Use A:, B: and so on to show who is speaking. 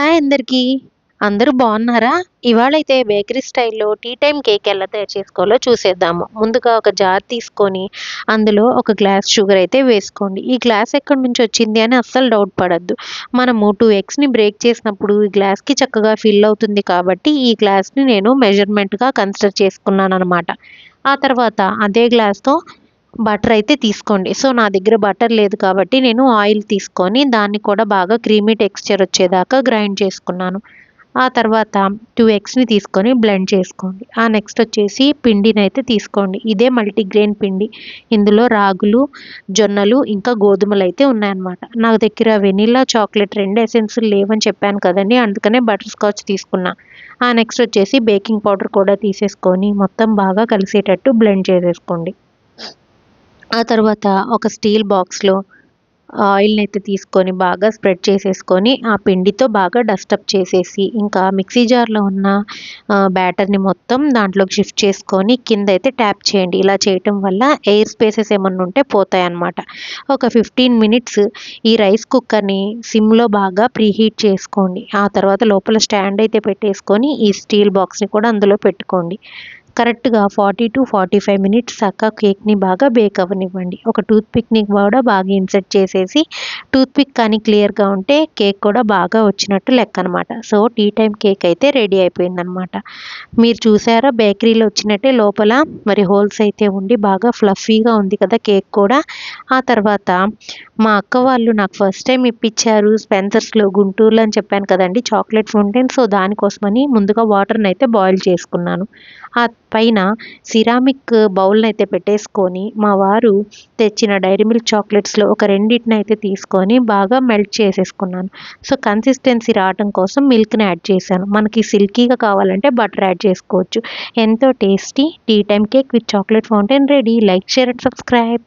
A: Hi అందరికీ. అందరూ బాగున్నారా? ఇవాళైతే బేకరీ స్టైల్‌లో టీ టైమ్ కేక్ ఎలా తయారు చేసుకోవాలో చూసేద్దాము. ముందుగా ఒక జార్ తీసుకొని అందులో ఒక గ్లాస్ షుగర్ అయితే వేసుకోండి. ఈ గ్లాస్ ఎక్కడి నుంచి వచ్చింది అని అస్సలు డౌట్ పడొద్దు. మనము 2 ఎగ్స్‌ని బ్రేక్ చేసినప్పుడు ఈ గ్లాస్‌కి చక్కగా ఫిల్ అవుతుంది కాబట్టి ఈ గ్లాస్‌ని నేను మెజర్‌మెంట్‌గా కన్సిడర్ చేసుకున్నాననమాట. ఆ తర్వాత అదే గ్లాస్‌తో బటర్ అయితే తీసుకోండి. సో, నా దగ్గర బటర్ లేదు కాబట్టి నేను ఆయిల్ తీసుకొని దాన్ని కూడా బాగా క్రీమీ టెక్స్చర్ వచ్చేదాకా గ్రైండ్ చేసుకున్నాను. ఆ తర్వాత 2 ఎగ్స్‌ని తీసుకొని బ్లెండ్ చేసుకోండి. నెక్స్ట్ వచ్చేసి పిండినైతే తీసుకోండి. ఇదే మల్టీగ్రెయిన్ పిండి. ఇందులో రాగులు, జొన్నలు ఇంకా గోధుమలైతే ఉన్నాయన్నమాట. నా దగ్గర వెనిల్లా, చాక్లెట్ 2 ఎసెన్సులు లేవని చెప్పాను కదండీ! అందుకనే బటర్ స్కాచ్ తీసుకున్నా. నెక్స్ట్ వచ్చేసి బేకింగ్ పౌడర్ కూడా తీసేసుకొని మొత్తం బాగా కలిసేటట్టు బ్లెండ్ చేసేసుకోండి. ఆ తర్వాత ఒక స్టీల్ బాక్స్‌లో ఆయిల్‌నైతే తీసుకొని బాగా స్ప్రెడ్ చేసేసుకొని, ఆ పిండితో బాగా డస్టప్ చేసేసి, ఇంకా మిక్సీ జార్‌లో ఉన్న బ్యాటర్‌ని మొత్తం దాంట్లోకి షిఫ్ట్ చేసుకొని కిందైతే ట్యాప్ చేయండి. ఇలా చేయటం వల్ల ఎయిర్ స్పేసెస్ ఏమన్నా ఉంటే పోతాయన్నమాట. ఒక 15 మినిట్స్ ఈ రైస్ కుక్కర్‌ని సిమ్‌లో బాగా ప్రీహీట్ చేసుకోండి. ఆ తర్వాత లోపల స్టాండ్ అయితే పెట్టేసుకొని, ఈ స్టీల్ బాక్స్‌ని కూడా అందులో పెట్టుకోండి. కరెక్ట్‌గా 40-45 మినిట్స్ దాకా కేక్‌ని బాగా బేక్ అవ్వనివ్వండి. ఒక టూత్ పిక్‌ని కూడా బాగా ఇన్సర్ట్ చేసేసి, టూత్ పిక్ కానీ క్లియర్‌గా ఉంటే కేక్ కూడా బాగా వచ్చినట్టు లెక్కనమాట. సో, టీ టైమ్ కేక్ అయితే రెడీ అయిపోయిందనమాట. మీరు చూసారా బేకరీలో వచ్చినట్టే లోపల మరి హోల్స్ అయితే ఉండి బాగా ఫ్లఫీగా ఉంది కదా కేక్ కూడా. ఆ తర్వాత మా అక్క వాళ్ళు నాకు ఫస్ట్ టైమ్ ఇప్పించారు స్పెన్సర్స్‌లో గుంటూరులో అని చెప్పాను కదండీ చాక్లెట్ ఫౌంటైన్. సో, దానికోసమని ముందుగా వాటర్‌నైతే బాయిల్ చేసుకున్నాను. ఆ పైన సిరామిక్ బౌల్‌నైతే పెట్టేసుకొని, మా వారు తెచ్చిన డైరీ మిల్క్ చాక్లెట్స్‌లో ఒక రెండిటినైతే తీసుకొని బాగా మెల్ట్ చేసేసుకున్నాను. సో, కన్సిస్టెన్సీ రావటం కోసం మిల్క్‌ని యాడ్ చేశాను. మనకి సిల్కీగా కావాలంటే బటర్ యాడ్ చేసుకోవచ్చు. ఎంతో tasty tea time cake with chocolate fountain ready. Like, share and subscribe.